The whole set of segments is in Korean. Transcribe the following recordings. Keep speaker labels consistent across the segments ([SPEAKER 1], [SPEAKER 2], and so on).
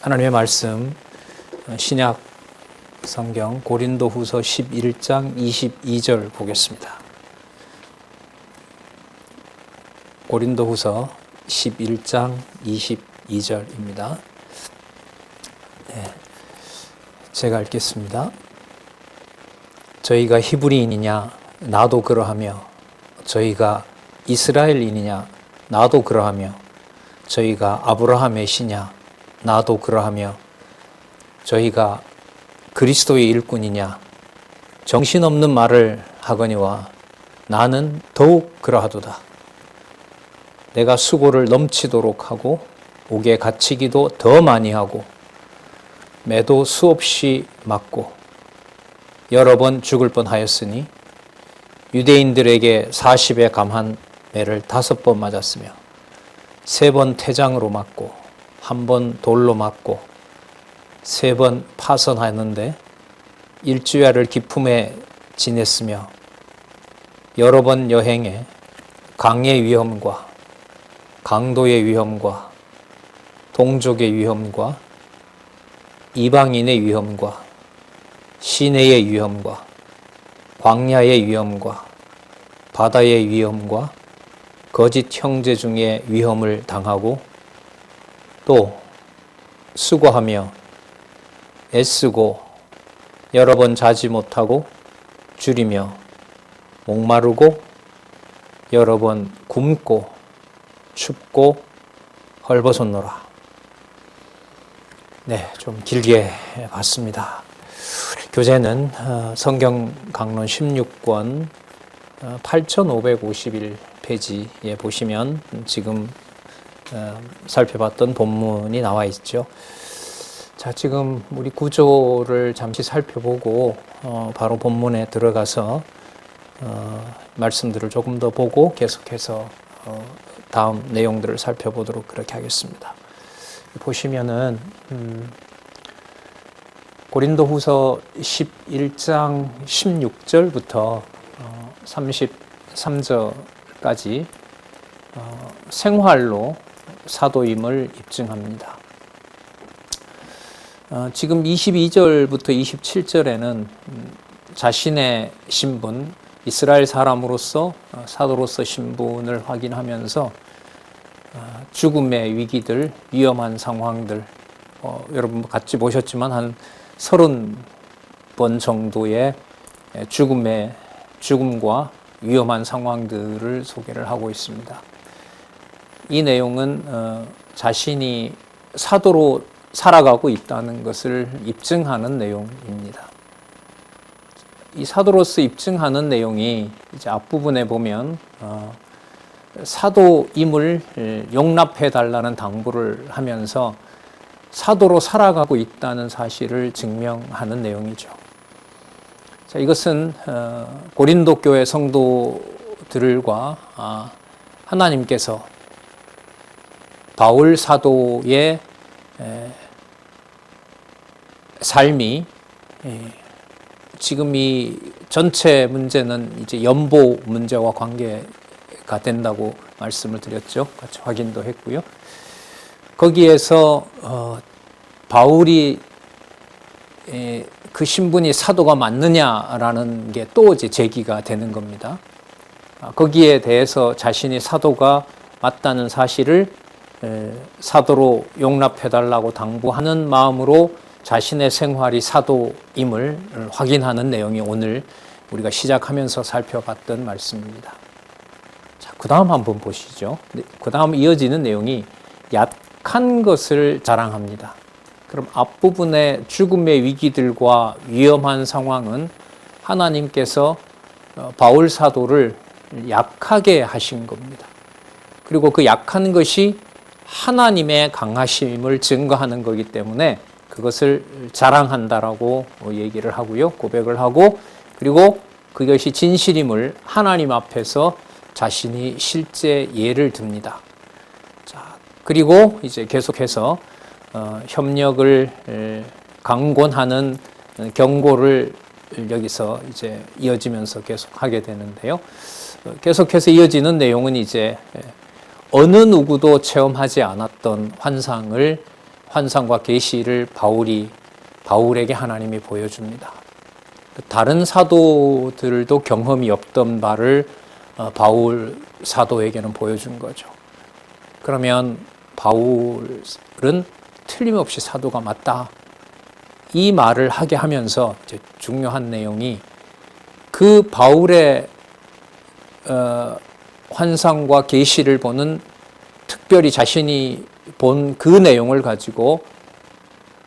[SPEAKER 1] 하나님의 말씀 신약 성경 고린도후서 11장 22절 보겠습니다. 고린도후서 11장 22절입니다. 제가 읽겠습니다. 저희가 히브리인이냐 나도 그러하며 저희가 이스라엘인이냐 나도 그러하며 저희가 아브라함의 씨냐 나도 그러하며 저희가 그리스도의 일꾼이냐 정신없는 말을 하거니와 나는 더욱 그러하도다. 내가 수고를 넘치도록 하고 옥에 갇히기도 더 많이 하고 매도 수없이 맞고 여러 번 죽을 뻔하였으니 유대인들에게 40에 감한 매를 5번 맞았으며 3번 태장으로 맞고 1번 돌로 맞고 3번 파선하였는데 일주야를 기품에 지냈으며 여러 번 여행에 강의 위험과 강도의 위험과 동족의 위험과 이방인의 위험과 시내의 위험과 광야의 위험과 바다의 위험과 거짓 형제 중에 위험을 당하고 또 수고하며 애쓰고 여러 번 자지 못하고 줄이며 목마르고 여러 번 굶고 춥고 헐벗었노라. 좀 길게 봤습니다. 교재는 성경 강론 16권 8551페이지에 보시면 지금 살펴봤던 본문이 나와 있죠. 자, 지금 우리 구조를 잠시 살펴보고 바로 본문에 들어가서 말씀들을 조금 더 보고 계속해서 다음 내용들을 살펴보도록 그렇게 하겠습니다. 보시면은 고린도후서 11장 16절부터 33절까지 생활로 사도임을 입증합니다. 지금 22절부터 27절에는 자신의 신분, 이스라엘 사람으로서 사도로서 신분을 확인하면서 죽음의 위기들, 위험한 상황들, 여러분 같이 보셨지만 한 30번 정도의 죽음과 위험한 상황들을 소개를 하고 있습니다. 이 내용은 자신이 사도로 살아가고 있다는 것을 입증하는 내용입니다. 이 사도로서 입증하는 내용이 이제 앞부분에 보면 사도임을 용납해 달라는 당부를 하면서 사도로 살아가고 있다는 사실을 증명하는 내용이죠. 자, 이것은 고린도 교회 성도들과 하나님께서 바울 사도의 삶이 지금 이 전체 문제는 이제 연보 문제와 관계가 된다고 말씀을 드렸죠. 같이 확인도 했고요. 거기에서 바울이 그 신분이 사도가 맞느냐라는 게 또 이제 제기가 되는 겁니다. 거기에 대해서 자신이 사도가 맞다는 사실을 사도로 용납해달라고 당부하는 마음으로 자신의 생활이 사도임을 확인하는 내용이 오늘 우리가 시작하면서 살펴봤던 말씀입니다. 자, 그 다음 한번 보시죠. 그 다음 이어지는 내용이 약한 것을 자랑합니다. 그럼 앞부분의 죽음의 위기들과 위험한 상황은 하나님께서 바울 사도를 약하게 하신 겁니다. 그리고 그 약한 것이 하나님의 강하심을 증거하는 거기 때문에 그것을 자랑한다라고 얘기를 하고요. 고백을 하고 그리고 그것이 진실임을 하나님 앞에서 자신이 실제 예를 듭니다. 자, 그리고 이제 계속해서 협력을 강권하는 경고를 여기서 이제 이어지면서 계속 하게 되는데요. 계속해서 이어지는 내용은 이제 어느 누구도 체험하지 않았던 환상을 환상과 계시를 바울에게 하나님이 보여줍니다. 다른 사도들도 경험이 없던 바를 바울 사도에게는 보여준 거죠. 그러면 바울은 틀림없이 사도가 맞다. 이 말을 하게 하면서 이제 중요한 내용이 그 바울의 환상과 계시를 보는 특별히 자신이 본 그 내용을 가지고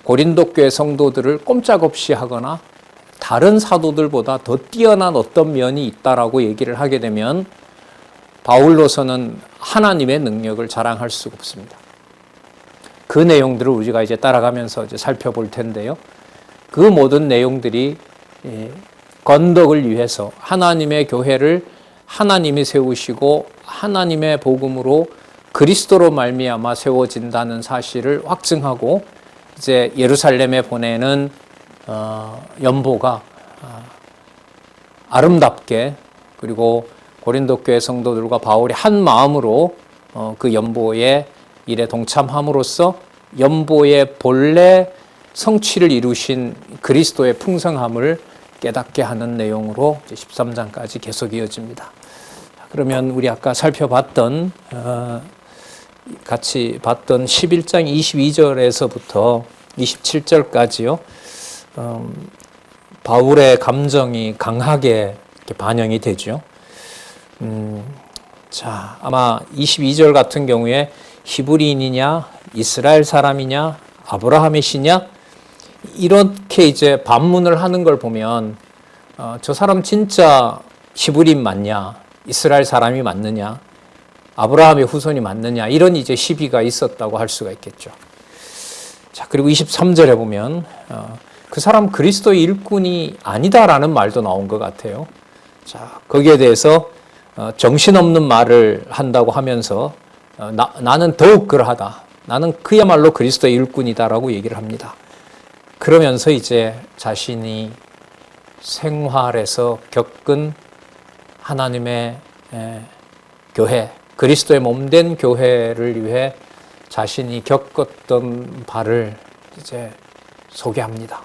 [SPEAKER 1] 고린도 교회 성도들을 꼼짝없이 하거나 다른 사도들보다 더 뛰어난 어떤 면이 있다라고 얘기를 하게 되면 바울로서는 하나님의 능력을 자랑할 수가 없습니다. 그 내용들을 우리가 이제 따라가면서 이제 살펴볼 텐데요. 그 모든 내용들이 건덕을 위해서 하나님의 교회를 하나님이 세우시고 하나님의 복음으로 그리스도로 말미암아 세워진다는 사실을 확증하고 이제 예루살렘에 보내는 연보가 아름답게 그리고 고린도 교회 성도들과 바울이 한 마음으로 그 연보의 일에 동참함으로써 연보의 본래 성취를 이루신 그리스도의 풍성함을 깨닫게 하는 내용으로 13장까지 계속 이어집니다. 그러면 우리 아까 살펴봤던 같이 봤던 11장 22절에서부터 27절까지요. 바울의 감정이 강하게 반영이 되죠. 자, 아마 22절 같은 경우에 히브리인이냐, 이스라엘 사람이냐, 아브라함의 시냐 이렇게 이제 반문을 하는 걸 보면 저 사람 진짜 히브리인 맞냐, 이스라엘 사람이 맞느냐, 아브라함의 후손이 맞느냐 이런 이제 시비가 있었다고 할 수가 있겠죠. 자, 그리고 23절에 보면 그 사람 그리스도의 일꾼이 아니다라는 말도 나온 것 같아요. 자, 거기에 대해서 정신없는 말을 한다고 하면서 나는 더욱 그러하다. 나는 그야말로 그리스도의 일꾼이다라고 얘기를 합니다. 그러면서 이제 자신이 생활에서 겪은 하나님의 교회, 그리스도의 몸된 교회를 위해 자신이 겪었던 바를 이제 소개합니다.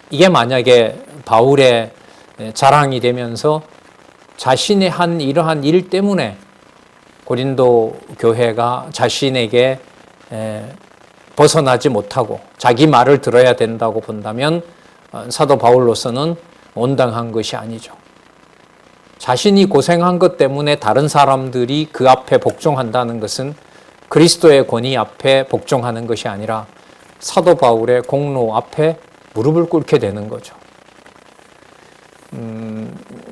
[SPEAKER 1] 이게 만약에 바울의 자랑이 되면서 자신이 한 이러한 일 때문에 고린도 교회가 자신에게 벗어나지 못하고 자기 말을 들어야 된다고 본다면 사도 바울로서는 온당한 것이 아니죠. 자신이 고생한 것 때문에 다른 사람들이 그 앞에 복종한다는 것은 그리스도의 권위 앞에 복종하는 것이 아니라 사도 바울의 공로 앞에 무릎을 꿇게 되는 거죠.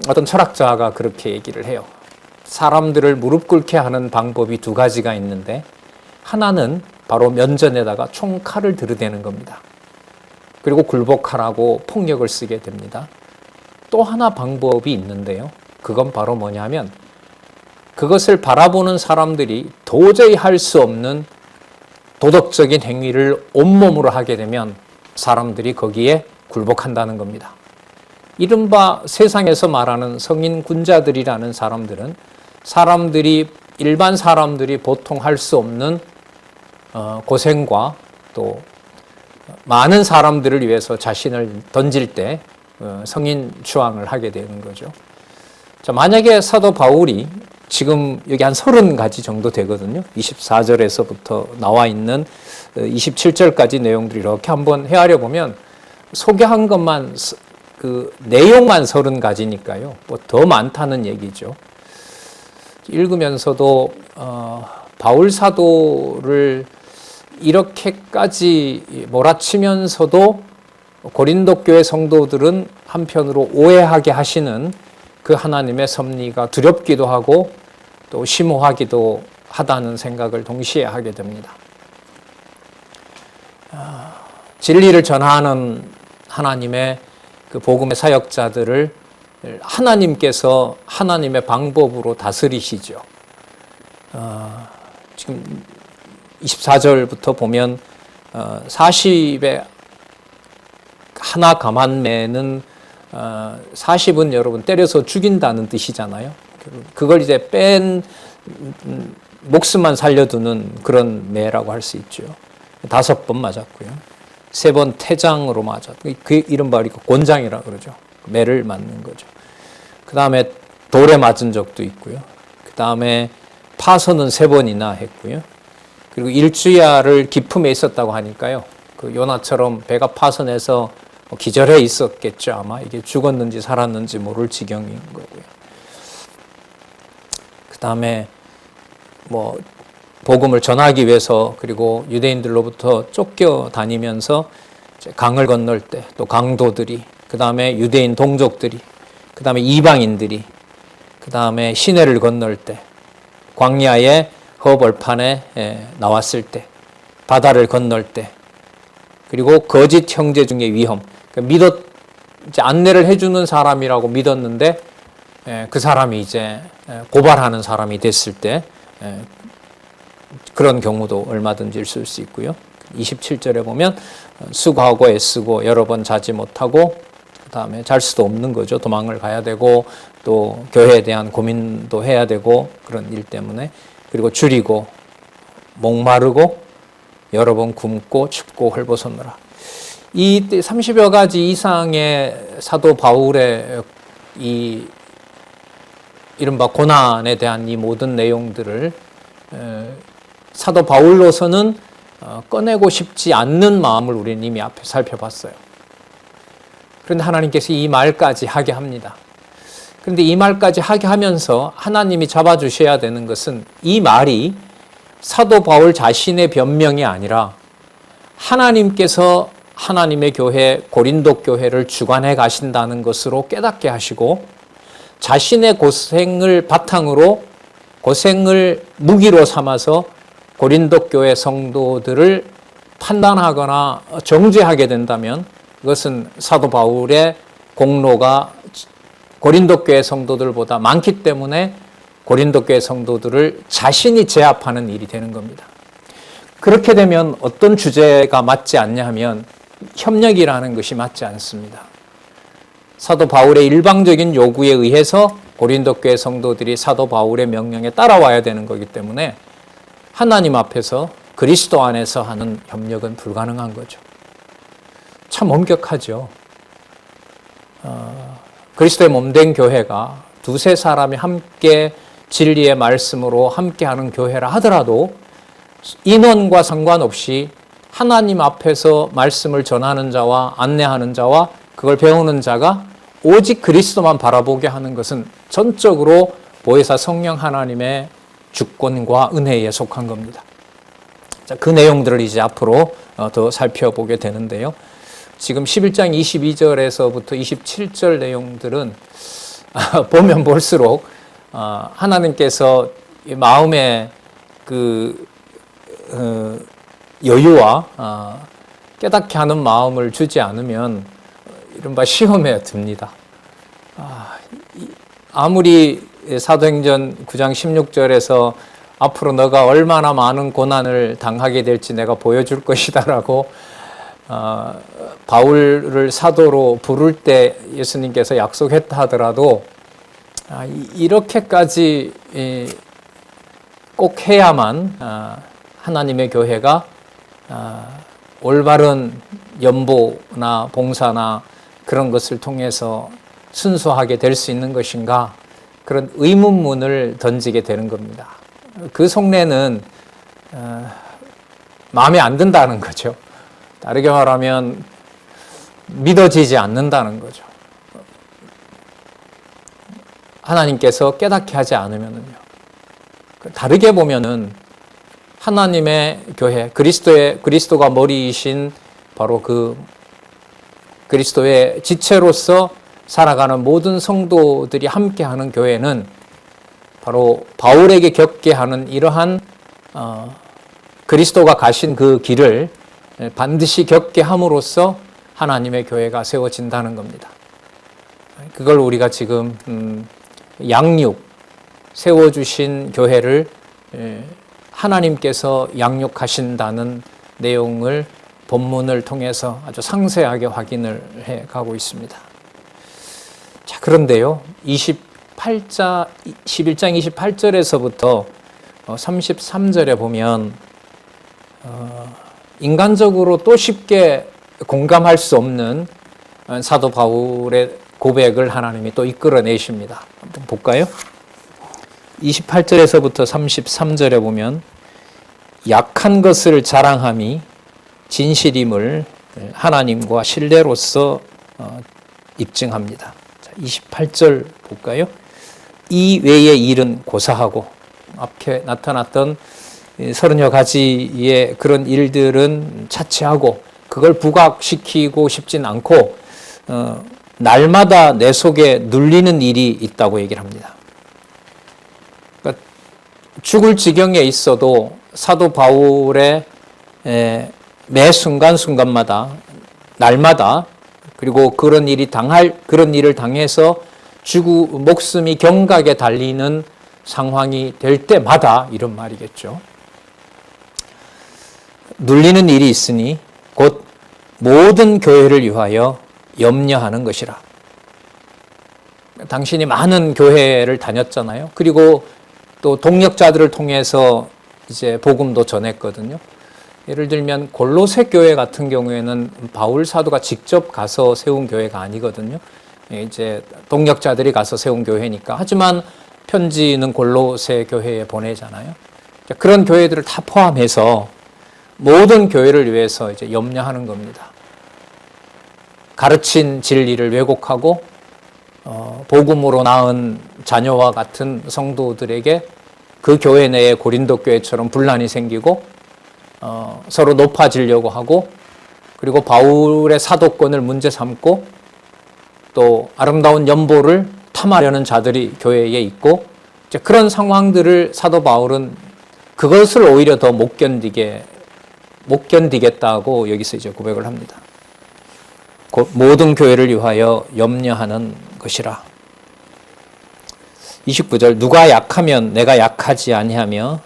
[SPEAKER 1] 어떤 철학자가 그렇게 얘기를 해요. 사람들을 무릎 꿇게 하는 방법이 두 가지가 있는데 하나는 바로 면전에다가 총칼을 들이대는 겁니다. 그리고 굴복하라고 폭력을 쓰게 됩니다. 또 하나 방법이 있는데요. 그건 바로 뭐냐면 그것을 바라보는 사람들이 도저히 할 수 없는 도덕적인 행위를 온몸으로 하게 되면 사람들이 거기에 굴복한다는 겁니다. 이른바 세상에서 말하는 성인 군자들이라는 사람들은 일반 사람들이 보통 할 수 없는 고생과 또 많은 사람들을 위해서 자신을 던질 때 성인 추앙을 하게 되는 거죠. 자, 만약에 사도 바울이 지금 여기 한 30가지 정도 되거든요. 24절에서부터 나와 있는 27절까지 내용들이 이렇게 한번 헤아려 보면 소개한 것만 그 내용만 30가지니까요. 뭐 더 많다는 얘기죠. 읽으면서도 바울 사도를 이렇게까지 몰아치면서도 고린도 교회 성도들은 한편으로 오해하게 하시는 그 하나님의 섭리가 두렵기도 하고 또 심오하기도 하다는 생각을 동시에 하게 됩니다. 진리를 전하는 하나님의 그 복음의 사역자들을 하나님께서 하나님의 방법으로 다스리시죠. 지금 24절부터 보면 40에 하나 감한매는 40은 여러분 때려서 죽인다는 뜻이잖아요. 그걸 이제 목숨만 살려두는 그런 매라고 할 수 있죠. 5번 맞았고요. 3번 태장으로 맞았고, 그 이른바 곤장이라 그러죠. 매를 맞는 거죠. 그 다음에 돌에 맞은 적도 있고요. 그 다음에 파선은 3번이나 했고요. 그리고 일주야를 기품에 있었다고 하니까요. 그 요나처럼 배가 파선해서 기절해 있었겠죠. 아마 이게 죽었는지 살았는지 모를 지경인 거고요. 그 다음에 뭐 복음을 전하기 위해서 그리고 유대인들로부터 쫓겨 다니면서 강을 건널 때 또 강도들이, 그 다음에 유대인 동족들이, 그 다음에 이방인들이, 그 다음에 시내를 건널 때, 광야의 허벌판에 나왔을 때, 바다를 건널 때, 그리고 거짓 형제 중의 위험, 이제 안내를 해주는 사람이라고 믿었는데 그 사람이 이제 고발하는 사람이 됐을 때 그런 경우도 얼마든지 있을 수 있고요. 27절에 보면 수고하고 애쓰고 여러 번 자지 못하고 그 다음에 잘 수도 없는 거죠. 도망을 가야 되고 또 교회에 대한 고민도 해야 되고 그런 일 때문에, 그리고 줄이고 목마르고 여러 번 굶고 춥고 헐벗었노라. 이 30여 가지 이상의 사도 바울의 이 이른바 고난에 대한 이 모든 내용들을 사도 바울로서는 꺼내고 싶지 않는 마음을 우리는 이미 앞에 살펴봤어요. 그런데 하나님께서 이 말까지 하게 합니다. 그런데 이 말까지 하게 하면서 하나님이 잡아주셔야 되는 것은 이 말이 사도 바울 자신의 변명이 아니라 하나님께서 하나님의 교회 고린도 교회를 주관해 가신다는 것으로 깨닫게 하시고, 자신의 고생을 바탕으로 고생을 무기로 삼아서 고린도 교회 성도들을 판단하거나 정죄하게 된다면 그것은 사도 바울의 공로가 고린도 교회 성도들보다 많기 때문에 고린도 교회 성도들을 자신이 제압하는 일이 되는 겁니다. 그렇게 되면 어떤 주제가 맞지 않냐 하면 협력이라는 것이 맞지 않습니다. 사도 바울의 일방적인 요구에 의해서 고린도 교회 성도들이 사도 바울의 명령에 따라와야 되는 거기 때문에 하나님 앞에서 그리스도 안에서 하는 협력은 불가능한 거죠. 참 엄격하죠. 그리스도의 몸된 교회가 두세 사람이 함께 진리의 말씀으로 함께하는 교회라 하더라도 인원과 상관없이 하나님 앞에서 말씀을 전하는 자와 안내하는 자와 그걸 배우는 자가 오직 그리스도만 바라보게 하는 것은 전적으로 보혜사 성령 하나님의 주권과 은혜에 속한 겁니다. 자, 그 내용들을 이제 앞으로 더 살펴보게 되는데요. 지금 11장 22절에서부터 27절 내용들은 보면 볼수록 하나님께서 마음의 그 여유와 깨닫게 하는 마음을 주지 않으면 이른바 시험에 듭니다. 아무리 사도행전 9장 16절에서 앞으로 너가 얼마나 많은 고난을 당하게 될지 내가 보여줄 것이다라고 바울을 사도로 부를 때 예수님께서 약속했다 하더라도 이렇게까지 꼭 해야만 하나님의 교회가 올바른 연보나 봉사나 그런 것을 통해서 순수하게 될 수 있는 것인가, 그런 의문문을 던지게 되는 겁니다. 그 속내는 마음에 안 든다는 거죠. 다르게 말하면 믿어지지 않는다는 거죠. 하나님께서 깨닫게 하지 않으면요. 다르게 보면은 하나님의 교회, 그리스도가 머리이신 바로 그 그리스도의 지체로서 살아가는 모든 성도들이 함께하는 교회는 바로 바울에게 겪게 하는 이러한 그리스도가 가신 그 길을 반드시 겪게 함으로써 하나님의 교회가 세워진다는 겁니다. 그걸 우리가 지금 세워주신 교회를 하나님께서 양육하신다는 내용을 본문을 통해서 아주 상세하게 확인을 해 가고 있습니다. 자, 그런데요, 11장 28절에서부터 33절에 보면 인간적으로 또 쉽게 공감할 수 없는 사도 바울의 고백을 하나님이 또 이끌어내십니다. 한번 볼까요? 28절에서부터 33절에 보면 약한 것을 자랑함이 진실임을 하나님과 신뢰로서 입증합니다. 28절 볼까요? 이 외의 일은 고사하고, 앞에 나타났던 30여 가지의 그런 일들은 차치하고 그걸 부각시키고 싶진 않고 날마다 내 속에 눌리는 일이 있다고 얘기를 합니다. 그러니까 죽을 지경에 있어도 사도 바울의 매 순간순간마다 날마다, 그리고 그런 일을 당해서 목숨이 경각에 달리는 상황이 될 때마다 이런 말이겠죠. 눌리는 일이 있으니 곧 모든 교회를 위하여 염려하는 것이라. 당신이 많은 교회를 다녔잖아요. 그리고 또 동역자들을 통해서 이제 복음도 전했거든요. 예를 들면 골로새 교회 같은 경우에는 바울 사도가 직접 가서 세운 교회가 아니거든요. 이제 동역자들이 가서 세운 교회니까. 하지만 편지는 골로새 교회에 보내잖아요. 그런 교회들을 다 포함해서 모든 교회를 위해서 이제 염려하는 겁니다. 가르친 진리를 왜곡하고 복음으로 낳은 자녀와 같은 성도들에게 그 교회 내에 고린도 교회처럼 분란이 생기고 서로 높아지려고 하고, 그리고 바울의 사도권을 문제 삼고 또 아름다운 연보를 탐하려는 자들이 교회에 있고, 이제 그런 상황들을 사도 바울은 그것을 오히려 더 못 견디겠다고 여기서 이제 고백을 합니다. 곧 모든 교회를 위하여 염려하는 것이라. 29절, 누가 약하면 내가 약하지 아니하며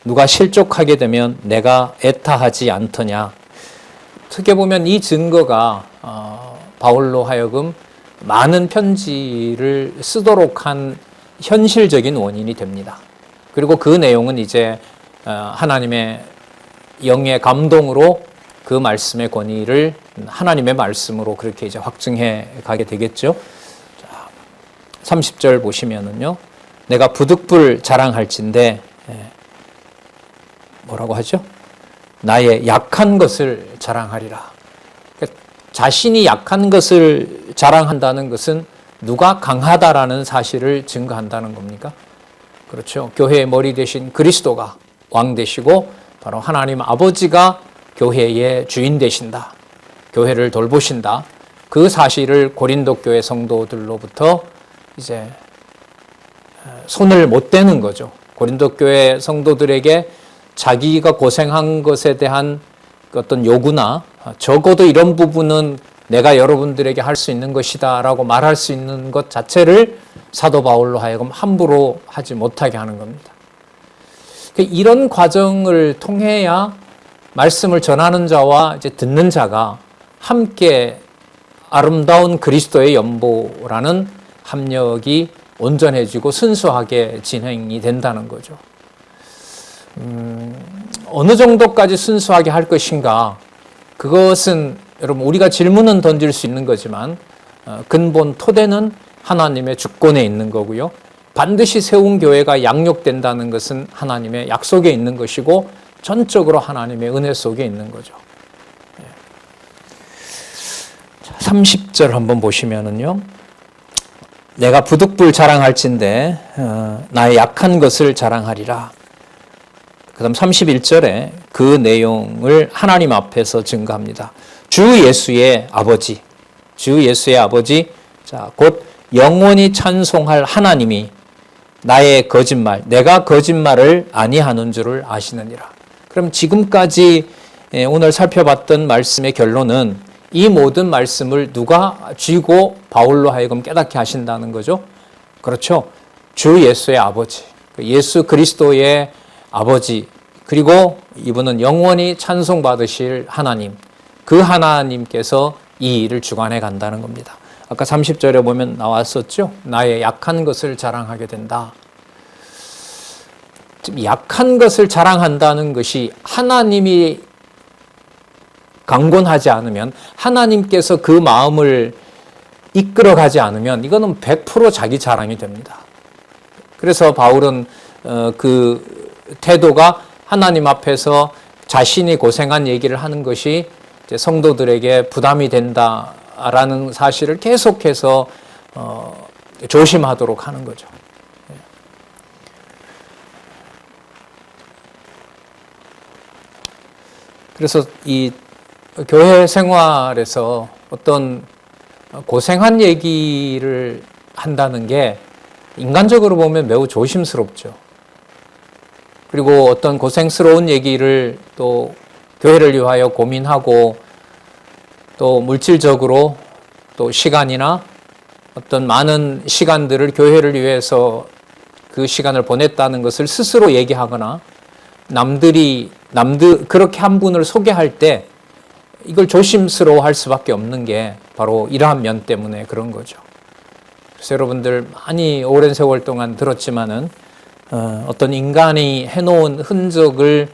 [SPEAKER 1] 누가 실족하게 되면 내가 애타하지 않더냐. 어떻게 보면 이 증거가 바울로 하여금 많은 편지를 쓰도록 한 현실적인 원인이 됩니다. 그리고 그 내용은 이제 하나님의 영의 감동으로 그 말씀의 권위를 하나님의 말씀으로 그렇게 이제 확증해 가게 되겠죠. 30절 보시면은요, 내가 부득불 자랑할진대, 뭐라고 하죠? 나의 약한 것을 자랑하리라. 그러니까 자신이 약한 것을 자랑한다는 것은 누가 강하다라는 사실을 증거한다는 겁니까? 그렇죠. 교회의 머리 대신 그리스도가 왕 되시고 바로 하나님 아버지가 교회의 주인 되신다. 교회를 돌보신다. 그 사실을 고린도 교회 성도들로부터 이제 손을 못 대는 거죠. 고린도 교회 성도들에게 자기가 고생한 것에 대한 어떤 요구나 적어도 이런 부분은 내가 여러분들에게 할 수 있는 것이다 라고 말할 수 있는 것 자체를 사도 바울로 하여금 함부로 하지 못하게 하는 겁니다. 이런 과정을 통해야 말씀을 전하는 자와 이제 듣는 자가 함께 아름다운 그리스도의 연보라는 합력이 온전해지고 순수하게 진행이 된다는 거죠. 어느 정도까지 순수하게 할 것인가? 그것은 여러분 우리가 질문은 던질 수 있는 거지만 근본 토대는 하나님의 주권에 있는 거고요. 반드시 세운 교회가 양육된다는 것은 하나님의 약속에 있는 것이고 전적으로 하나님의 은혜 속에 있는 거죠. 30절 한번 보시면은요. 내가 부득불 자랑할진대 나의 약한 것을 자랑하리라. 그 다음 31절에 그 내용을 하나님 앞에서 증거합니다. 주 예수의 아버지, 자, 곧 영원히 찬송할 하나님이 나의 거짓말, 내가 거짓말을 아니하는 줄을 아시느니라. 그럼 지금까지 오늘 살펴봤던 말씀의 결론은 이 모든 말씀을 누가 쥐고 바울로 하여금 깨닫게 하신다는 거죠? 그렇죠. 주 예수의 아버지, 예수 그리스도의 아버지, 그리고 이분은 영원히 찬송받으실 하나님, 그 하나님께서 이 일을 주관해 간다는 겁니다. 아까 30절에 보면 나왔었죠. 나의 약한 것을 자랑하게 된다. 좀 약한 것을 자랑한다는 것이 하나님이 강권하지 않으면, 하나님께서 그 마음을 이끌어가지 않으면 이거는 100% 자기 자랑이 됩니다. 그래서 바울은 그 태도가 하나님 앞에서 자신이 고생한 얘기를 하는 것이 이제 성도들에게 부담이 된다라는 사실을 계속해서 조심하도록 하는 거죠. 그래서 이 교회 생활에서 어떤 고생한 얘기를 한다는 게 인간적으로 보면 매우 조심스럽죠. 그리고 어떤 고생스러운 얘기를 또 교회를 위하여 고민하고 또 물질적으로 또 시간이나 어떤 많은 시간들을 교회를 위해서 그 시간을 보냈다는 것을 스스로 얘기하거나 남들 그렇게 한 분을 소개할 때 이걸 조심스러워 할 수밖에 없는 게 바로 이러한 면 때문에 그런 거죠. 그래서 여러분들 많이 오랜 세월 동안 들었지만은 어떤 인간이 해놓은 흔적을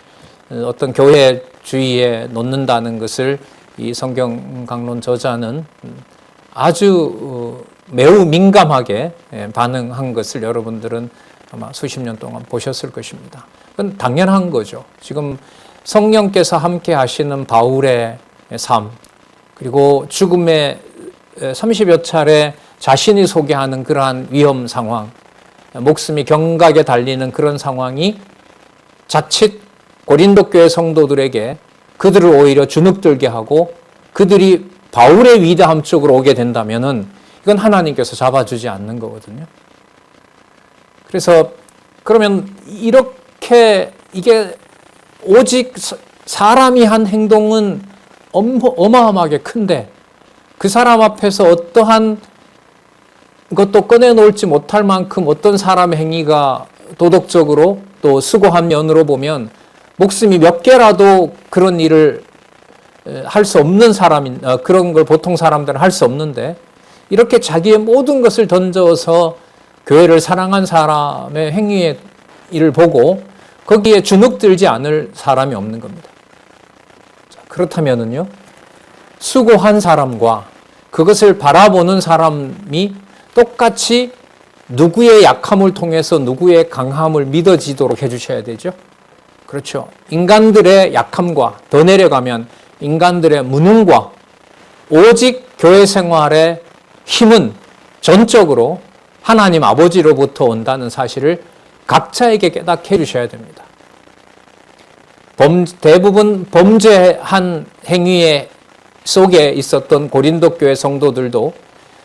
[SPEAKER 1] 어떤 교회 주위에 놓는다는 것을 이 성경 강론 저자는 아주 매우 민감하게 반응한 것을 여러분들은 아마 수십 년 동안 보셨을 것입니다. 그건 당연한 거죠. 지금 성령께서 함께 하시는 바울의 삶, 그리고 죽음의 30여 차례 자신이 소개하는 그러한 위험 상황, 목숨이 경각에 달리는 그런 상황이 자칫 고린도 교회 성도들에게 그들을 오히려 주눅들게 하고 그들이 바울의 위대함 쪽으로 오게 된다면은 이건 하나님께서 잡아주지 않는 거거든요. 그래서 그러면 이렇게 이게 오직 사람이 한 행동은 어마어마하게 큰데 그 사람 앞에서 어떠한 것도 꺼내놓을지 못할 만큼 어떤 사람의 행위가 도덕적으로 또 수고한 면으로 보면 목숨이 몇 개라도 그런 일을 할 수 없는 사람인, 그런 걸 보통 사람들은 할 수 없는데 이렇게 자기의 모든 것을 던져서 교회를 사랑한 사람의 행위의 일을 보고 거기에 주눅들지 않을 사람이 없는 겁니다. 그렇다면은요, 수고한 사람과 그것을 바라보는 사람이 똑같이 누구의 약함을 통해서 누구의 강함을 믿어지도록 해주셔야 되죠. 그렇죠. 인간들의 약함과 더 내려가면 인간들의 무능과 오직 교회 생활의 힘은 전적으로 하나님 아버지로부터 온다는 사실을 각자에게 깨닫게 해주셔야 됩니다. 대부분 범죄한 행위의 속에 있었던 고린도 교회 성도들도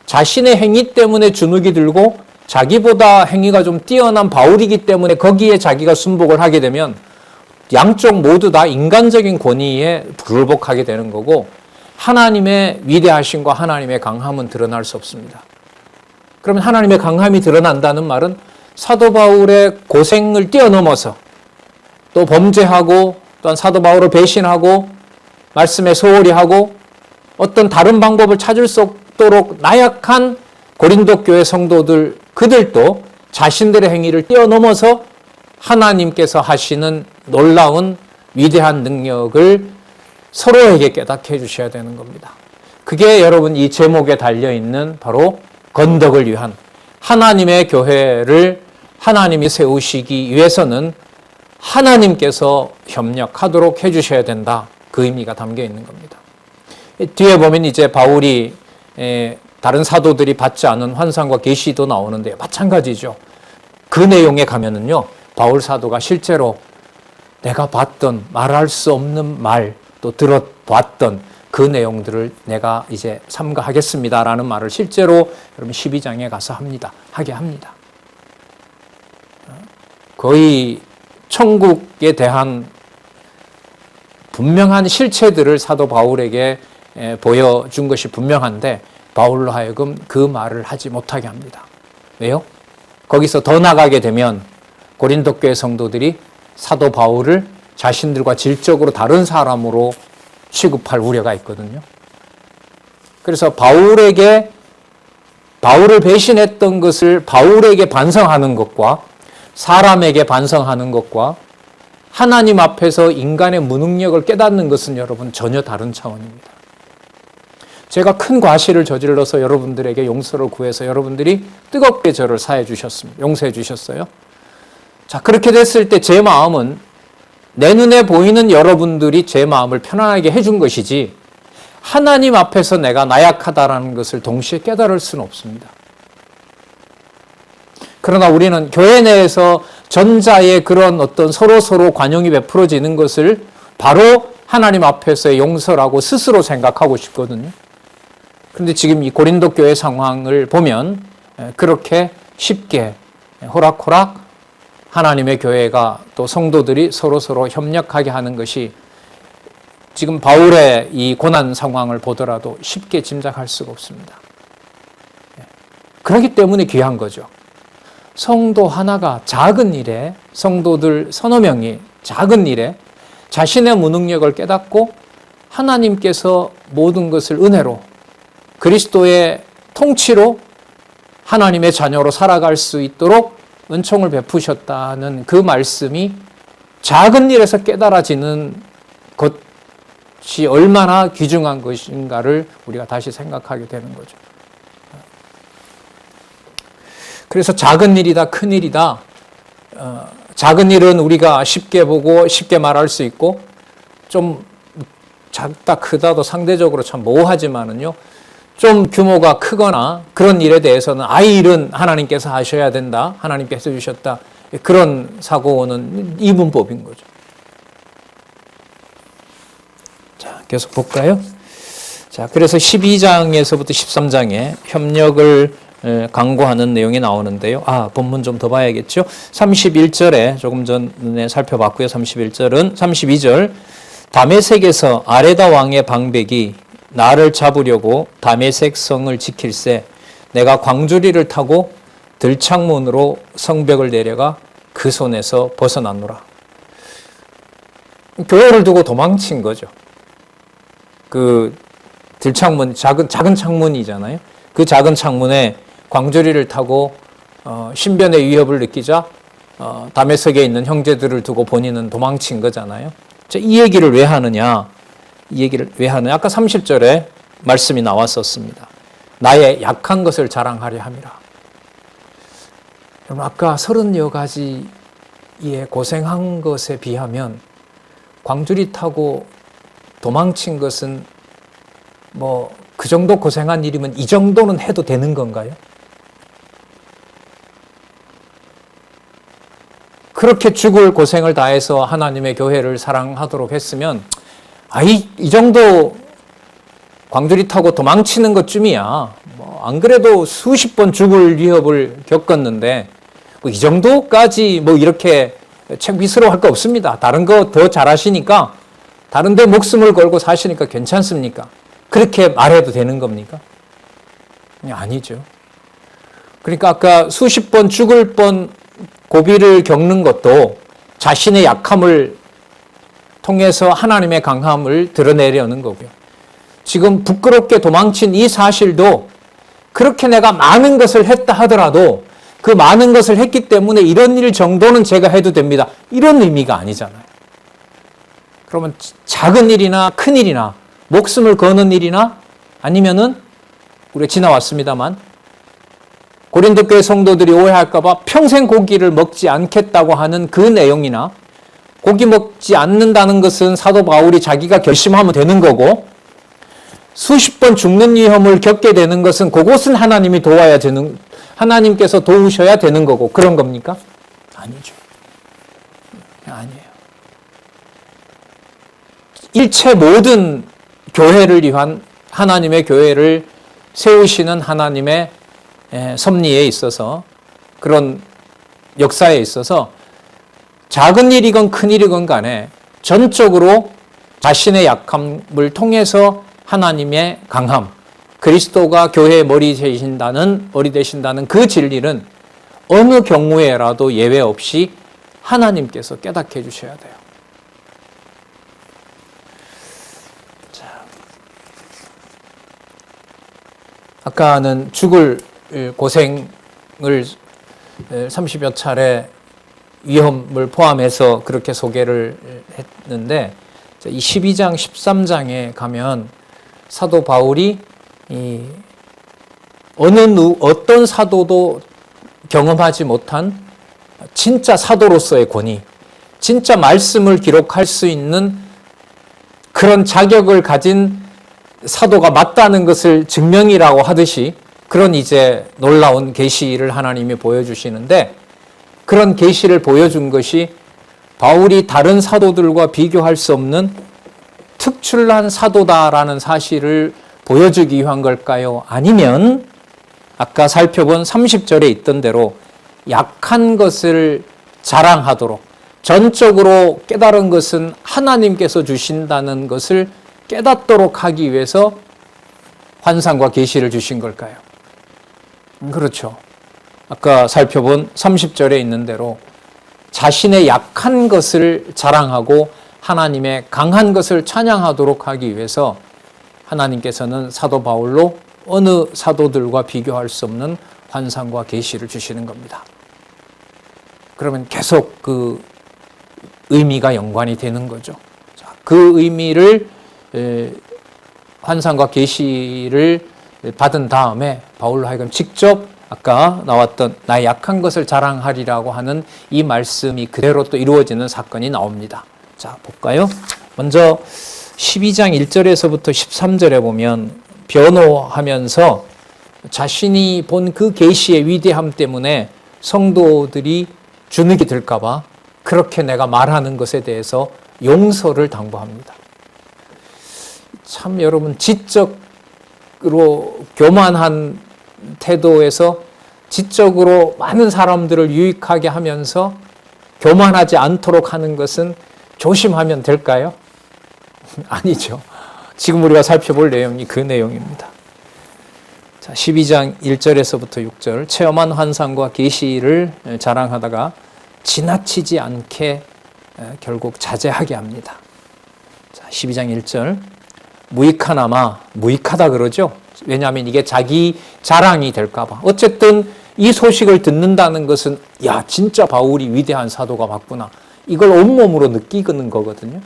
[SPEAKER 1] 자신의 행위 때문에 주눅이 들고 자기보다 행위가 좀 뛰어난 바울이기 때문에 거기에 자기가 순복을 하게 되면 양쪽 모두 다 인간적인 권위에 굴복하게 되는 거고 하나님의 위대하심과 하나님의 강함은 드러날 수 없습니다. 그러면 하나님의 강함이 드러난다는 말은 사도 바울의 고생을 뛰어넘어서 또 범죄하고 또한 사도 바울을 배신하고 말씀에 소홀히 하고 어떤 다른 방법을 찾을 수 없도록 나약한 고린도 교회 성도들 그들도 자신들의 행위를 뛰어넘어서 하나님께서 하시는 놀라운 위대한 능력을 서로에게 깨닫게 해주셔야 되는 겁니다. 그게 여러분 이 제목에 달려있는 바로 건덕을 위한 하나님의 교회를 하나님이 세우시기 위해서는 하나님께서 협력하도록 해주셔야 된다. 그 의미가 담겨 있는 겁니다. 뒤에 보면 이제 바울이 다른 사도들이 받지 않은 환상과 계시도 나오는데 마찬가지죠. 그 내용에 가면은요, 바울 사도가 실제로 내가 봤던 말할 수 없는 말 또 들어봤던 그 내용들을 내가 이제 삼가하겠습니다라는 말을 실제로 여러분 12장에 가서 하게 합니다. 거의 천국에 대한 분명한 실체들을 사도 바울에게 보여준 것이 분명한데 바울로 하여금 그 말을 하지 못하게 합니다. 왜요? 거기서 더 나가게 되면 고린도 교회 성도들이 사도 바울을 자신들과 질적으로 다른 사람으로 취급할 우려가 있거든요. 그래서 바울을 배신했던 것을 바울에게 반성하는 것과 사람에게 반성하는 것과 하나님 앞에서 인간의 무능력을 깨닫는 것은 여러분 전혀 다른 차원입니다. 제가 큰 과실을 저질러서 여러분들에게 용서를 구해서 여러분들이 뜨겁게 저를 사해 주셨습니다. 용서해 주셨어요. 자, 그렇게 됐을 때 제 마음은 내 눈에 보이는 여러분들이 제 마음을 편안하게 해준 것이지 하나님 앞에서 내가 나약하다라는 것을 동시에 깨달을 수는 없습니다. 그러나 우리는 교회 내에서 전자의 그런 어떤 서로 관용이 베풀어지는 것을 바로 하나님 앞에서의 용서라고 스스로 생각하고 싶거든요. 그런데 지금 이 고린도 교회 상황을 보면 그렇게 쉽게 호락호락 하나님의 교회가 또 성도들이 서로 협력하게 하는 것이 지금 바울의 이 고난 상황을 보더라도 쉽게 짐작할 수가 없습니다. 그렇기 때문에 귀한 거죠. 성도 하나가 작은 일에, 성도들 서너 명이 작은 일에 자신의 무능력을 깨닫고 하나님께서 모든 것을 은혜로 그리스도의 통치로 하나님의 자녀로 살아갈 수 있도록 은총을 베푸셨다는 그 말씀이 작은 일에서 깨달아지는 것이 얼마나 귀중한 것인가를 우리가 다시 생각하게 되는 거죠. 그래서 작은 일이다, 큰 일이다. 작은 일은 우리가 쉽게 보고 쉽게 말할 수 있고 좀 작다, 크다도 상대적으로 참 모호하지만은요. 좀 규모가 크거나 그런 일에 대해서는 이 일은 하나님께서 하셔야 된다. 하나님께서 주셨다. 그런 사고는 이분법인 거죠. 자, 계속 볼까요? 자, 그래서 12장에서부터 13장에 협력을 강구하는 내용이 나오는데요. 본문 좀 더 봐야겠죠. 31절에 조금 전에 살펴봤고요. 31절은 32절 다메섹에서 아레다 왕의 방백이 나를 잡으려고 다메섹 성을 지킬세 내가 광주리를 타고 들창문으로 성벽을 내려가 그 손에서 벗어났노라. 교회를 두고 도망친 거죠. 그 들창문, 작은 창문이잖아요. 그 작은 창문에 광주리를 타고 신변의 위협을 느끼자 다메섹에 있는 형제들을 두고 본인은 도망친 거잖아요. 이 얘기를 왜 하느냐? 아까 30절에 말씀이 나왔었습니다. 나의 약한 것을 자랑하려 함이라. 여러분, 아까 30여 가지의 고생한 것에 비하면 광주리 타고 도망친 것은 그 정도 고생한 일이면 이 정도는 해도 되는 건가요? 그렇게 죽을 고생을 다해서 하나님의 교회를 사랑하도록 했으면 이 정도 광주리 타고 도망치는 것쯤이야. 안 그래도 수십 번 죽을 위협을 겪었는데 이 정도까지 이렇게 책비스러워할 거 없습니다. 다른 거 더 잘하시니까 다른 데 목숨을 걸고 사시니까 괜찮습니까? 그렇게 말해도 되는 겁니까? 아니죠. 그러니까 아까 수십 번 죽을 뻔 고비를 겪는 것도 자신의 약함을 통해서 하나님의 강함을 드러내려는 거고요. 지금 부끄럽게 도망친 이 사실도 그렇게 내가 많은 것을 했다 하더라도 그 많은 것을 했기 때문에 이런 일 정도는 제가 해도 됩니다. 이런 의미가 아니잖아요. 그러면 작은 일이나 큰 일이나 목숨을 거는 일이나 아니면은 우리가 지나왔습니다만 고린도 교회 성도들이 오해할까 봐 평생 고기를 먹지 않겠다고 하는 그 내용이나 고기 먹지 않는다는 것은 사도 바울이 자기가 결심하면 되는 거고 수십 번 죽는 위험을 겪게 되는 것은 그것은 하나님이 도와야 되는, 하나님께서 도우셔야 되는 거고 그런 겁니까? 아니죠. 아니에요. 일체 모든 교회를 위한 하나님의 교회를 세우시는 하나님의 섭리에 있어서 그런 역사에 있어서 작은 일이건 큰 일이건 간에 전적으로 자신의 약함을 통해서 하나님의 강함, 그리스도가 교회의 머리 되신다는 그 진리는 어느 경우에라도 예외 없이 하나님께서 깨닫게 해주셔야 돼요. 자, 아까는 죽을 고생을 30여 차례 위험을 포함해서 그렇게 소개를 했는데, 이 12장, 13장에 가면 사도 바울이 어떤 사도도 경험하지 못한 진짜 사도로서의 권위, 진짜 말씀을 기록할 수 있는 그런 자격을 가진 사도가 맞다는 것을 증명이라고 하듯이 그런 이제 놀라운 계시를 하나님이 보여주시는데, 그런 계시를 보여준 것이 바울이 다른 사도들과 비교할 수 없는 특출난 사도다라는 사실을 보여주기 위한 걸까요? 아니면 아까 살펴본 30절에 있던 대로 약한 것을 자랑하도록, 전적으로 깨달은 것은 하나님께서 주신다는 것을 깨닫도록 하기 위해서 환상과 계시를 주신 걸까요? 그렇죠. 아까 살펴본 30절에 있는 대로 자신의 약한 것을 자랑하고 하나님의 강한 것을 찬양하도록 하기 위해서 하나님께서는 사도 바울로 어느 사도들과 비교할 수 없는 환상과 계시를 주시는 겁니다. 그러면 계속 그 의미가 연관이 되는 거죠. 그 의미를 환상과 계시를 받은 다음에 바울로 하여금 직접 아까 나왔던 나의 약한 것을 자랑하리라고 하는 이 말씀이 그대로 또 이루어지는 사건이 나옵니다. 자, 볼까요? 먼저 12장 1절에서부터 13절에 보면 변호하면서 자신이 본 그 계시의 위대함 때문에 성도들이 주눅이 들까 봐 그렇게 내가 말하는 것에 대해서 용서를 당부합니다. 참 여러분, 지적으로 교만한 태도에서 지적으로 많은 사람들을 유익하게 하면서 교만하지 않도록 하는 것은 조심하면 될까요? 아니죠. 지금 우리가 살펴볼 내용이 그 내용입니다. 자, 12장 1절에서부터 6절, 체험한 환상과 계시를 자랑하다가 지나치지 않게 결국 자제하게 합니다. 자, 12장 1절, 무익하나마, 무익하다 그러죠. 왜냐하면 이게 자기 자랑이 될까 봐. 어쨌든 이 소식을 듣는다는 것은 야, 진짜 바울이 위대한 사도가 맞구나, 이걸 온몸으로 느끼는 거거든요.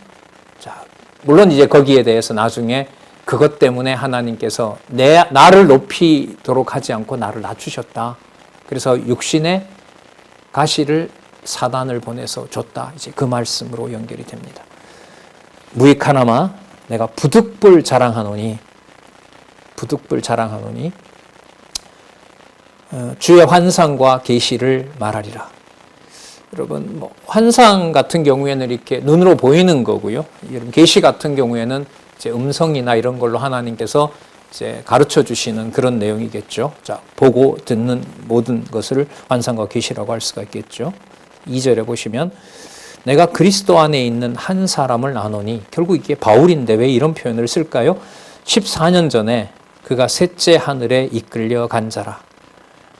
[SPEAKER 1] 자, 물론 이제 거기에 대해서 나중에 그것 때문에 하나님께서 나를 높이도록 하지 않고 나를 낮추셨다. 그래서 육신의 가시를 사단을 보내서 줬다. 이제 그 말씀으로 연결이 됩니다. 무익하나마 내가 부득불 자랑하노니, 주의 환상과 계시를 말하리라. 여러분, 환상 같은 경우에는 이렇게 눈으로 보이는 거고요. 계시 같은 경우에는 이제 음성이나 이런 걸로 하나님께서 이제 가르쳐 주시는 그런 내용이겠죠. 자, 보고 듣는 모든 것을 환상과 계시라고 할 수가 있겠죠. 2절에 보시면 내가 그리스도 안에 있는 한 사람을 아노니, 결국 이게 바울인데 왜 이런 표현을 쓸까요? 14년 전에 그가 셋째 하늘에 이끌려 간 자라.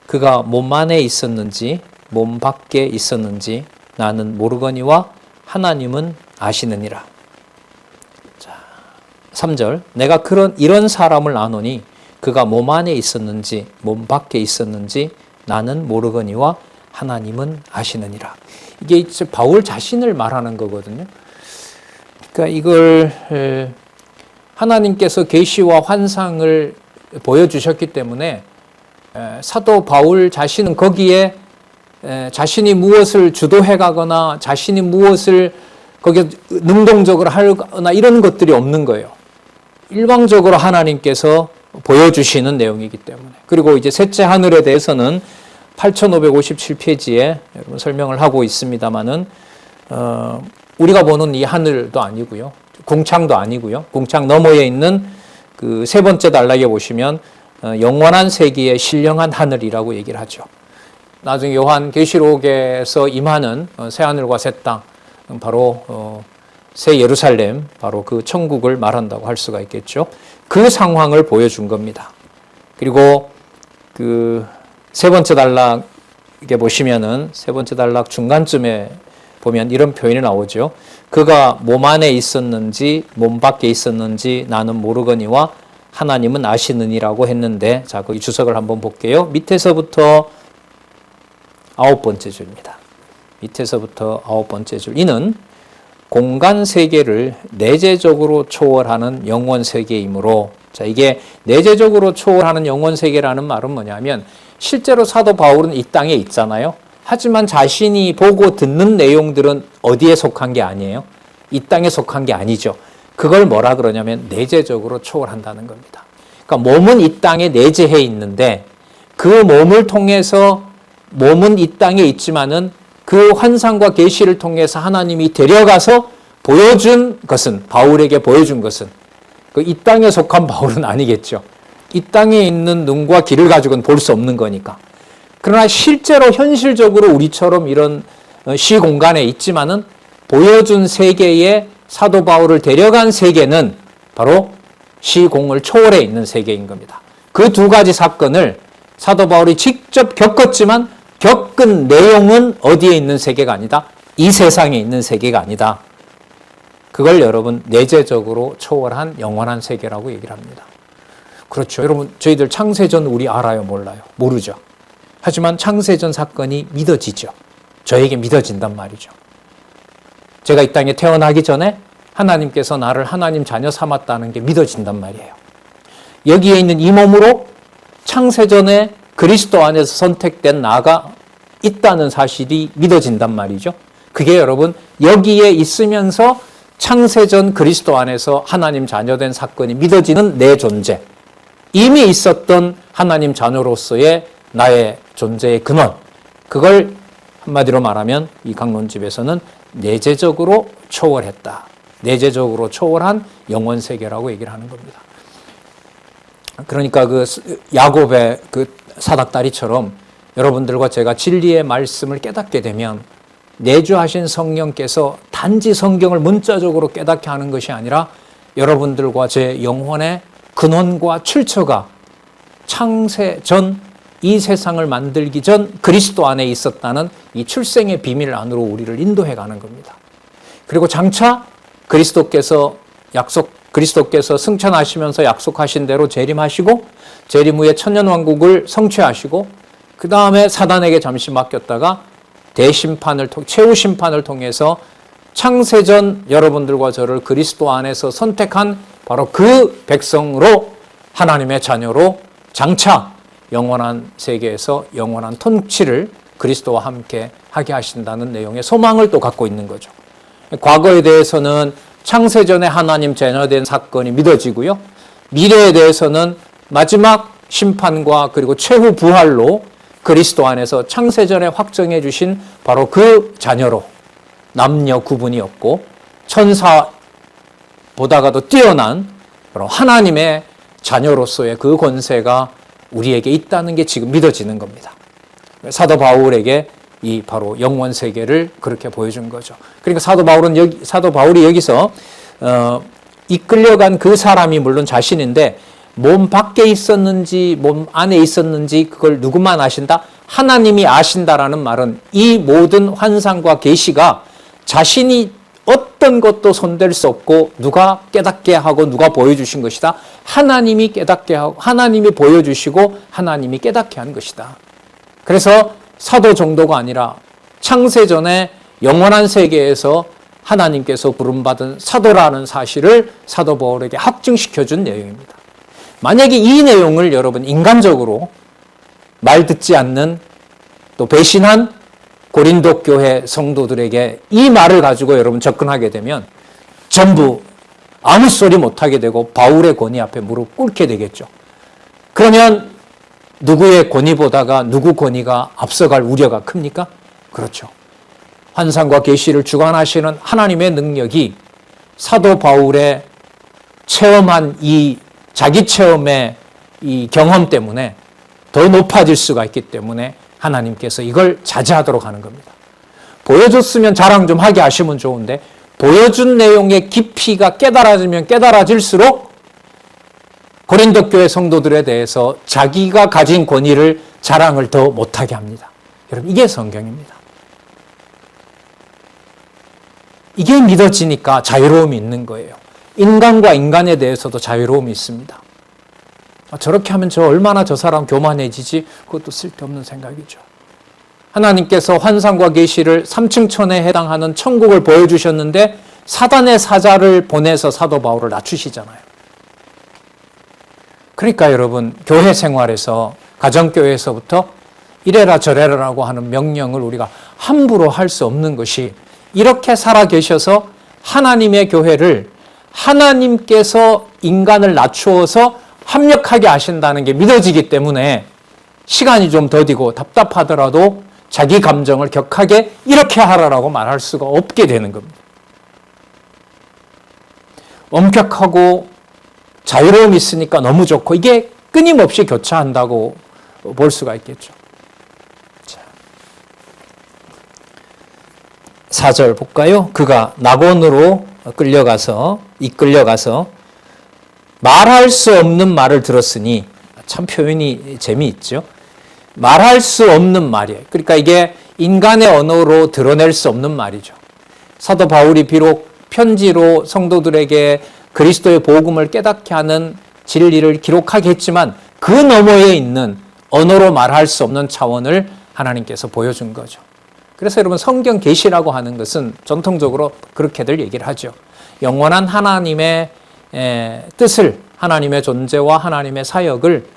[SPEAKER 1] 그가 몸 안에 있었는지 몸 밖에 있었는지 나는 모르거니와 하나님은 아시느니라. 자, 3절, 내가 이런 사람을 아노니 그가 몸 안에 있었는지 몸 밖에 있었는지 나는 모르거니와 하나님은 아시느니라. 이게 이제 바울 자신을 말하는 거거든요. 그러니까 이걸 하나님께서 계시와 환상을 보여주셨기 때문에 사도 바울 자신은 거기에 자신이 무엇을 주도해 가거나 자신이 무엇을 거기에 능동적으로 하거나 이런 것들이 없는 거예요. 일방적으로 하나님께서 보여주시는 내용이기 때문에. 그리고 이제 셋째 하늘에 대해서는 8557페이지에 여러분 설명을 하고 있습니다만은 우리가 보는 이 하늘도 아니고요, 궁창도 아니고요, 궁창 너머에 있는 그 세 번째 단락에 보시면 영원한 세계의 신령한 하늘이라고 얘기를 하죠. 나중에 요한 계시록에서 임하는 새 하늘과 새 땅, 바로 새 예루살렘, 바로 그 천국을 말한다고 할 수가 있겠죠. 그 상황을 보여준 겁니다. 그리고 그 세 번째 단락에 보시면은 세 번째 단락 중간쯤에 보면 이런 표현이 나오죠. 그가 몸 안에 있었는지 몸 밖에 있었는지 나는 모르거니와 하나님은 아시느니라고 했는데, 자, 거기 주석을 한번 볼게요. 밑에서부터 9번째 줄입니다. 밑에서부터 9번째 줄. 이는 공간 세계를 내재적으로 초월하는 영원 세계이므로, 자, 이게 내재적으로 초월하는 영원 세계라는 말은 뭐냐면 실제로 사도 바울은 이 땅에 있잖아요. 하지만 자신이 보고 듣는 내용들은 어디에 속한 게 아니에요? 이 땅에 속한 게 아니죠. 그걸 뭐라 그러냐면 내재적으로 초월한다는 겁니다. 그러니까 몸은 이 땅에 내재해 있는데 그 몸을 통해서 몸은 이 땅에 있지만은 그 환상과 계시를 통해서 하나님이 데려가서 보여준 것은, 바울에게 보여준 것은 그 이 땅에 속한 바울은 아니겠죠. 이 땅에 있는 눈과 귀를 가지고는 볼 수 없는 거니까. 그러나 실제로 현실적으로 우리처럼 이런 시공간에 있지만은 보여준 세계에 사도 바울을 데려간 세계는 바로 시공을 초월해 있는 세계인 겁니다. 그 두 가지 사건을 사도 바울이 직접 겪었지만 겪은 내용은 어디에 있는 세계가 아니다. 이 세상에 있는 세계가 아니다. 그걸 여러분 내재적으로 초월한 영원한 세계라고 얘기를 합니다. 그렇죠. 여러분 저희들 창세전 우리 알아요? 몰라요? 모르죠. 하지만 창세전 사건이 믿어지죠. 저에게 믿어진단 말이죠. 제가 이 땅에 태어나기 전에 하나님께서 나를 하나님 자녀 삼았다는 게 믿어진단 말이에요. 여기에 있는 이 몸으로 창세전에 그리스도 안에서 선택된 나가 있다는 사실이 믿어진단 말이죠. 그게 여러분 여기에 있으면서 창세전 그리스도 안에서 하나님 자녀된 사건이 믿어지는 내 존재, 이미 있었던 하나님 자녀로서의 나의 존재의 근원, 그걸 한마디로 말하면 이 강론집에서는 내재적으로 초월했다. 내재적으로 초월한 영원 세계라고 얘기를 하는 겁니다. 그러니까 그 야곱의 그 사닥다리처럼 여러분들과 제가 진리의 말씀을 깨닫게 되면 내주하신 성령께서 단지 성경을 문자적으로 깨닫게 하는 것이 아니라 여러분들과 제 영혼의 근원과 출처가 창세 전 이 세상을 만들기 전 그리스도 안에 있었다는 이 출생의 비밀 안으로 우리를 인도해 가는 겁니다. 그리고 장차 그리스도께서 승천하시면서 약속하신 대로 재림하시고 재림 후에 천년왕국을 성취하시고 그 다음에 사단에게 잠시 맡겼다가 최후 심판을 통해서 창세전 여러분들과 저를 그리스도 안에서 선택한 바로 그 백성으로 하나님의 자녀로 장차 영원한 세계에서 영원한 통치를 그리스도와 함께 하게 하신다는 내용의 소망을 또 갖고 있는 거죠. 과거에 대해서는 창세전에 하나님 자녀된 사건이 믿어지고요. 미래에 대해서는 마지막 심판과 그리고 최후 부활로 그리스도 안에서 창세전에 확정해 주신 바로 그 자녀로 남녀 구분이 없고 천사보다가도 뛰어난 바로 하나님의 자녀로서의 그 권세가 우리에게 있다는 게 지금 믿어지는 겁니다. 사도 바울에게 이 바로 영원 세계를 그렇게 보여준 거죠. 그러니까 사도 바울이 여기서 이끌려간 그 사람이 물론 자신인데 몸 밖에 있었는지 몸 안에 있었는지 그걸 누구만 아신다? 하나님이 아신다라는 말은 이 모든 환상과 계시가 자신이 어떤 것도 손댈 수 없고 누가 깨닫게 하고 누가 보여주신 것이다. 하나님이 깨닫게 하고 하나님이 보여주시고 하나님이 깨닫게 한 것이다. 그래서 사도 정도가 아니라 창세전에 영원한 세계에서 하나님께서 부름받은 사도라는 사실을 사도 바울에게 확증시켜준 내용입니다. 만약에 이 내용을 여러분 인간적으로 말 듣지 않는 또 배신한 고린도 교회 성도들에게 이 말을 가지고 여러분 접근하게 되면 전부 아무 소리 못하게 되고 바울의 권위 앞에 무릎 꿇게 되겠죠. 그러면 누구의 권위보다가 누구 권위가 앞서갈 우려가 큽니까? 그렇죠. 환상과 계시를 주관하시는 하나님의 능력이 사도 바울의 체험한 이 자기 체험의 이 경험 때문에 더 높아질 수가 있기 때문에 하나님께서 이걸 자제하도록 하는 겁니다. 보여줬으면 자랑 좀 하게 하시면 좋은데 보여준 내용의 깊이가 깨달아지면 깨달아질수록 고린도 교회 성도들에 대해서 자기가 가진 권위를 자랑을 더 못하게 합니다. 여러분 이게 성경입니다. 이게 믿어지니까 자유로움이 있는 거예요. 인간과 인간에 대해서도 자유로움이 있습니다. 저렇게 하면 얼마나 저 사람 교만해지지? 그것도 쓸데없는 생각이죠. 하나님께서 환상과 계시를 3층 천에 해당하는 천국을 보여주셨는데 사단의 사자를 보내서 사도 바울을 낮추시잖아요. 그러니까 여러분, 교회 생활에서, 가정교회에서부터 이래라 저래라라고 하는 명령을 우리가 함부로 할 수 없는 것이, 이렇게 살아 계셔서 하나님의 교회를 하나님께서 인간을 낮추어서 합력하게 하신다는 게 믿어지기 때문에 시간이 좀 더디고 답답하더라도 자기 감정을 격하게 이렇게 하라라고 말할 수가 없게 되는 겁니다. 엄격하고 자유로움이 있으니까 너무 좋고, 이게 끊임없이 교차한다고 볼 수가 있겠죠. 자, 4절 볼까요? 그가 낙원으로 이끌려가서 말할 수 없는 말을 들었으니, 참 표현이 재미있죠. 말할 수 없는 말이에요. 그러니까 이게 인간의 언어로 드러낼 수 없는 말이죠. 사도 바울이 비록 편지로 성도들에게 그리스도의 복음을 깨닫게 하는 진리를 기록하겠지만 그 너머에 있는 언어로 말할 수 없는 차원을 하나님께서 보여준 거죠. 그래서 여러분, 성경 계시라고 하는 것은 전통적으로 그렇게들 얘기를 하죠. 영원한 하나님의 뜻을, 하나님의 존재와 하나님의 사역을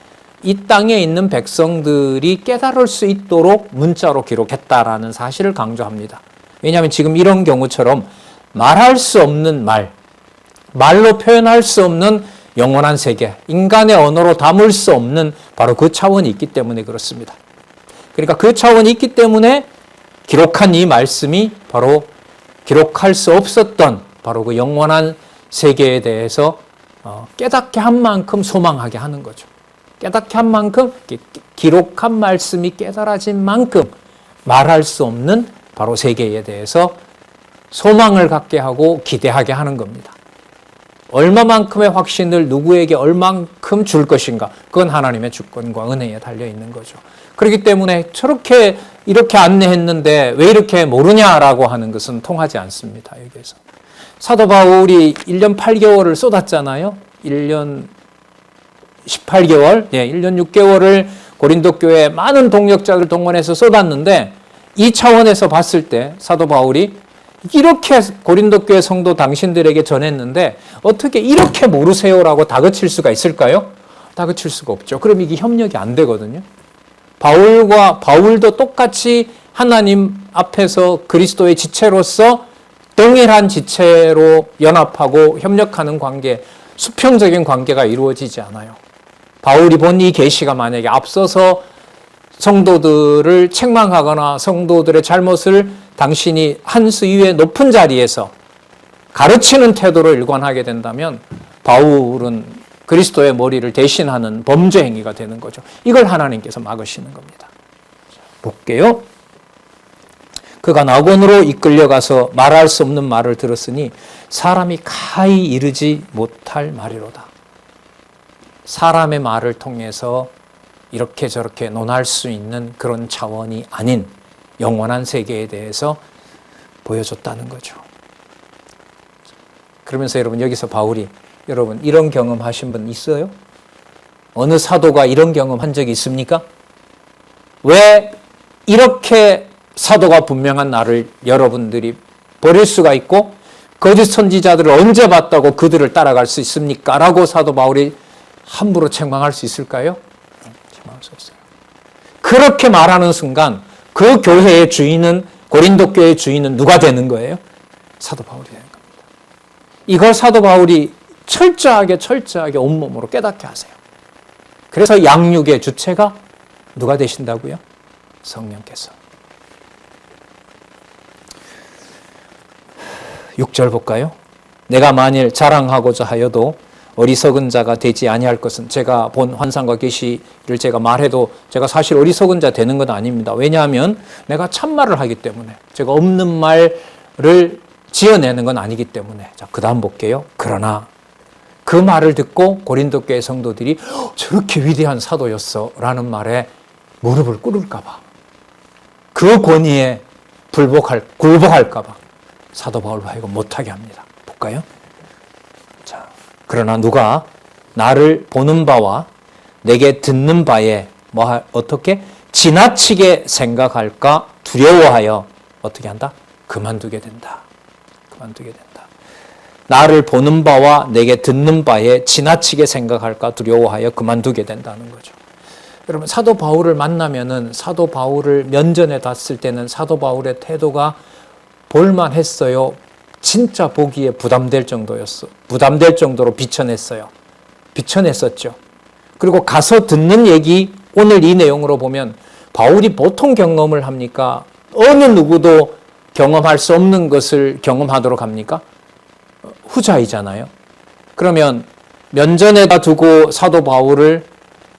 [SPEAKER 1] 이 땅에 있는 백성들이 깨달을 수 있도록 문자로 기록했다라는 사실을 강조합니다. 왜냐하면 지금 이런 경우처럼 말할 수 없는 말로 표현할 수 없는 영원한 세계, 인간의 언어로 담을 수 없는 바로 그 차원이 있기 때문에 그렇습니다. 그러니까 그 차원이 있기 때문에 기록한 이 말씀이 바로 기록할 수 없었던 바로 그 영원한 세계에 대해서 깨닫게 한 만큼 소망하게 하는 거죠. 깨닫게 한 만큼, 기록한 말씀이 깨달아진 만큼 말할 수 없는 바로 세계에 대해서 소망을 갖게 하고 기대하게 하는 겁니다. 얼마만큼의 확신을 누구에게 얼만큼 줄 것인가, 그건 하나님의 주권과 은혜에 달려있는 거죠. 그렇기 때문에 이렇게 안내했는데 왜 이렇게 모르냐라고 하는 것은 통하지 않습니다. 여기에서 사도 바울이 1년 8개월을 쏟았잖아요. 1년 18개월, 1년 6개월을 고린도 교회에 많은 동역자들 동원해서 쏟았는데, 이 차원에서 봤을 때 사도 바울이 이렇게 고린도 교회 성도 당신들에게 전했는데 어떻게 이렇게 모르세요라고 다그칠 수가 있을까요? 다그칠 수가 없죠. 그럼 이게 협력이 안 되거든요. 바울도 똑같이 하나님 앞에서 그리스도의 지체로서 동일한 지체로 연합하고 협력하는 관계, 수평적인 관계가 이루어지지 않아요. 바울이 본 이 계시가 만약에 앞서서 성도들을 책망하거나 성도들의 잘못을 당신이 한 수 이외의 높은 자리에서 가르치는 태도로 일관하게 된다면 바울은 그리스도의 머리를 대신하는 범죄 행위가 되는 거죠. 이걸 하나님께서 막으시는 겁니다. 볼게요. 그가 낙원으로 이끌려가서 말할 수 없는 말을 들었으니 사람이 가히 이르지 못할 말이로다. 사람의 말을 통해서 이렇게 저렇게 논할 수 있는 그런 차원이 아닌 영원한 세계에 대해서 보여줬다는 거죠. 그러면서 여러분, 여기서 바울이, 여러분 이런 경험하신 분 있어요? 어느 사도가 이런 경험한 적이 있습니까? 왜 이렇게 사도가 분명한 나를 여러분들이 버릴 수가 있고 거짓 선지자들을 언제 봤다고 그들을 따라갈 수 있습니까? 라고 사도 바울이 함부로 책망할 수 있을까요? 책망할 수 없어요. 그렇게 말하는 순간 그 교회의 주인은, 고린도 교회의 주인은 누가 되는 거예요? 사도 바울이 되는 겁니다. 이걸 사도 바울이 철저하게 온몸으로 깨닫게 하세요. 그래서 양육의 주체가 누가 되신다고요? 성령께서. 6절 볼까요? 내가 만일 자랑하고자 하여도 어리석은 자가 되지 아니할 것은, 제가 본 환상과 계시를 제가 말해도 제가 사실 어리석은 자 되는 건 아닙니다. 왜냐하면 내가 참말을 하기 때문에, 제가 없는 말을 지어내는 건 아니기 때문에. 자, 그 다음 볼게요. 그러나 그 말을 듣고 고린도 교회 성도들이 저렇게 위대한 사도였어 라는 말에 무릎을 꿇을까 봐, 그 권위에 굴복할까 봐 사도 바울로 하여금 못하게 합니다. 볼까요? 자, 그러나 누가 나를 보는 바와 내게 듣는 바에 어떻게 지나치게 생각할까 두려워하여 어떻게 한다? 그만두게 된다. 그만두게 된다. 나를 보는 바와 내게 듣는 바에 지나치게 생각할까 두려워하여 그만두게 된다는 거죠. 여러분, 사도 바울을 만나면은 사도 바울을 면전에 뒀을 때는 사도 바울의 태도가 볼만했어요. 진짜 보기에 부담될 정도였어. 부담될 정도로 비천했어요. 비천했었죠. 그리고 가서 듣는 얘기, 오늘 이 내용으로 보면 바울이 보통 경험을 합니까? 어느 누구도 경험할 수 없는 것을 경험하도록 합니까? 후자이잖아요. 그러면 면전에다 두고 사도 바울을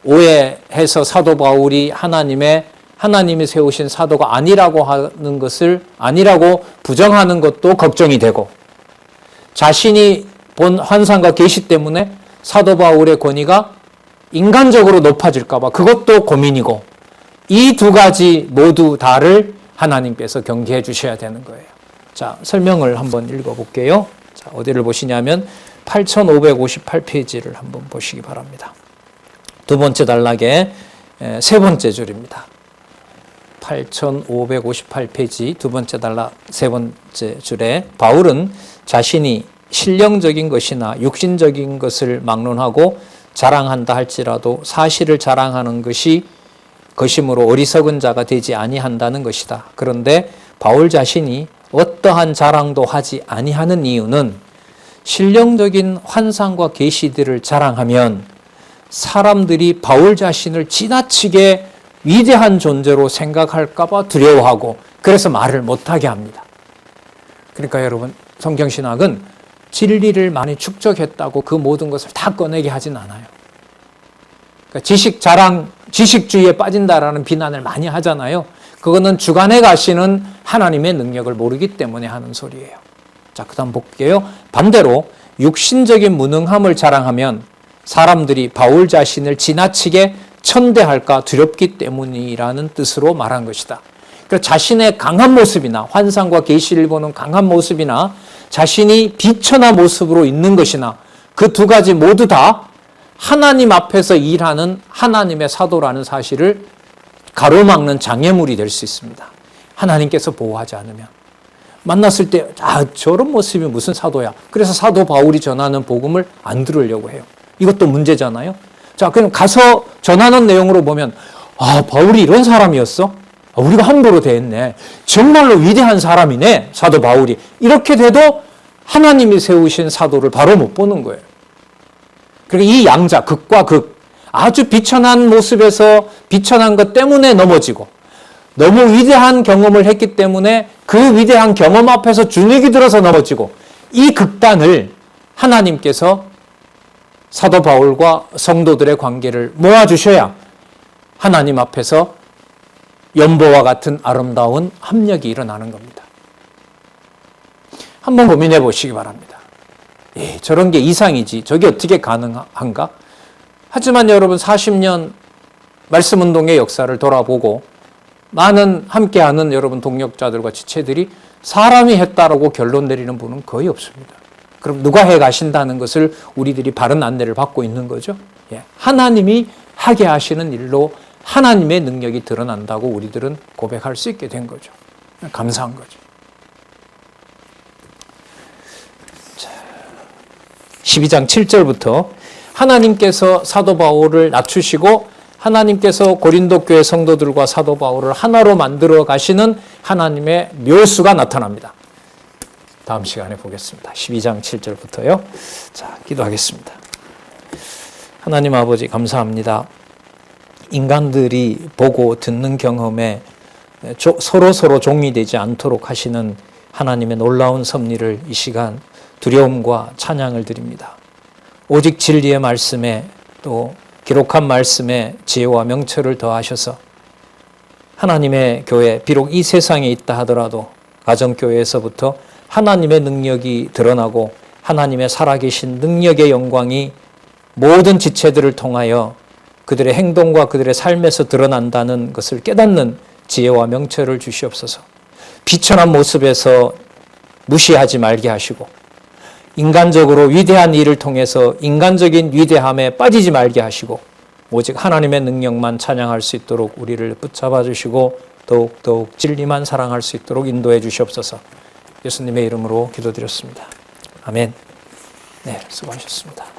[SPEAKER 1] 오해해서 사도 바울이 하나님이 세우신 사도가 아니라고 하는 것을 아니라고 부정하는 것도 걱정이 되고, 자신이 본 환상과 계시 때문에 사도 바울의 권위가 인간적으로 높아질까 봐 그것도 고민이고, 이 두 가지 모두 다를 하나님께서 경계해 주셔야 되는 거예요. 자, 설명을 한번 읽어볼게요. 자, 어디를 보시냐면 8558페이지를 한번 보시기 바랍니다. 두 번째 단락의 세 번째 줄입니다. 8558페이지 두 번째 단락 세 번째 줄에 바울은 자신이 신령적인 것이나 육신적인 것을 막론하고 자랑한다 할지라도 사실을 자랑하는 것이므로 어리석은 자가 되지 아니한다는 것이다. 그런데 바울 자신이 어떠한 자랑도 하지 아니하는 이유는 신령적인 환상과 계시들을 자랑하면 사람들이 바울 자신을 지나치게 위대한 존재로 생각할까 봐 두려워하고, 그래서 말을 못하게 합니다. 그러니까 여러분, 성경신학은 진리를 많이 축적했다고 그 모든 것을 다 꺼내게 하진 않아요. 그러니까 지식주의에 빠진다라는 비난을 많이 하잖아요. 그거는 주관에 가시는 하나님의 능력을 모르기 때문에 하는 소리예요. 자, 그 다음 볼게요. 반대로 육신적인 무능함을 자랑하면 사람들이 바울 자신을 지나치게 천대할까 두렵기 때문이라는 뜻으로 말한 것이다. 그러니까 자신의 강한 모습이나 환상과 계시를 보는 강한 모습이나 자신이 비천한 모습으로 있는 것이나 그 두 가지 모두 다 하나님 앞에서 일하는 하나님의 사도라는 사실을 가로막는 장애물이 될 수 있습니다. 하나님께서 보호하지 않으면. 만났을 때 저런 모습이 무슨 사도야. 그래서 사도 바울이 전하는 복음을 안 들으려고 해요. 이것도 문제잖아요. 자, 그럼 가서 전하는 내용으로 보면 바울이 이런 사람이었어? 우리가 함부로 대했네. 정말로 위대한 사람이네, 사도 바울이. 이렇게 돼도 하나님이 세우신 사도를 바로 못 보는 거예요. 그리고 이 양자, 극과 극, 아주 비천한 모습에서 비천한 것 때문에 넘어지고, 너무 위대한 경험을 했기 때문에 그 위대한 경험 앞에서 주눅이 들어서 넘어지고, 이 극단을 하나님께서 사도 바울과 성도들의 관계를 모아주셔야 하나님 앞에서 연보와 같은 아름다운 합력이 일어나는 겁니다. 한번 고민해 보시기 바랍니다. 저런 게 이상이지, 저게 어떻게 가능한가? 하지만 여러분, 40년 말씀운동의 역사를 돌아보고 많은 함께하는 여러분 동력자들과 지체들이 사람이 했다라고 결론 내리는 분은 거의 없습니다. 그럼 누가 해 가신다는 것을 우리들이 바른 안내를 받고 있는 거죠. 하나님이 하게 하시는 일로 하나님의 능력이 드러난다고 우리들은 고백할 수 있게 된 거죠. 감사한 거죠. 12장 7절부터 하나님께서 사도 바울을 낮추시고 하나님께서 고린도 교회 성도들과 사도 바울을 하나로 만들어 가시는 하나님의 묘수가 나타납니다. 다음 시간에 보겠습니다. 12장 7절부터요. 자, 기도하겠습니다. 하나님 아버지, 감사합니다. 인간들이 보고 듣는 경험에 서로 종이 되지 않도록 하시는 하나님의 놀라운 섭리를 이 시간 두려움과 찬양을 드립니다. 오직 진리의 말씀에 또 기록한 말씀에 지혜와 명철을 더하셔서 하나님의 교회, 비록 이 세상에 있다 하더라도 가정교회에서부터 하나님의 능력이 드러나고 하나님의 살아계신 능력의 영광이 모든 지체들을 통하여 그들의 행동과 그들의 삶에서 드러난다는 것을 깨닫는 지혜와 명철을 주시옵소서. 비천한 모습에서 무시하지 말게 하시고 인간적으로 위대한 일을 통해서 인간적인 위대함에 빠지지 말게 하시고 오직 하나님의 능력만 찬양할 수 있도록 우리를 붙잡아 주시고 더욱더욱 진리만 사랑할 수 있도록 인도해 주시옵소서. 예수님의 이름으로 기도드렸습니다. 아멘. 네, 수고하셨습니다.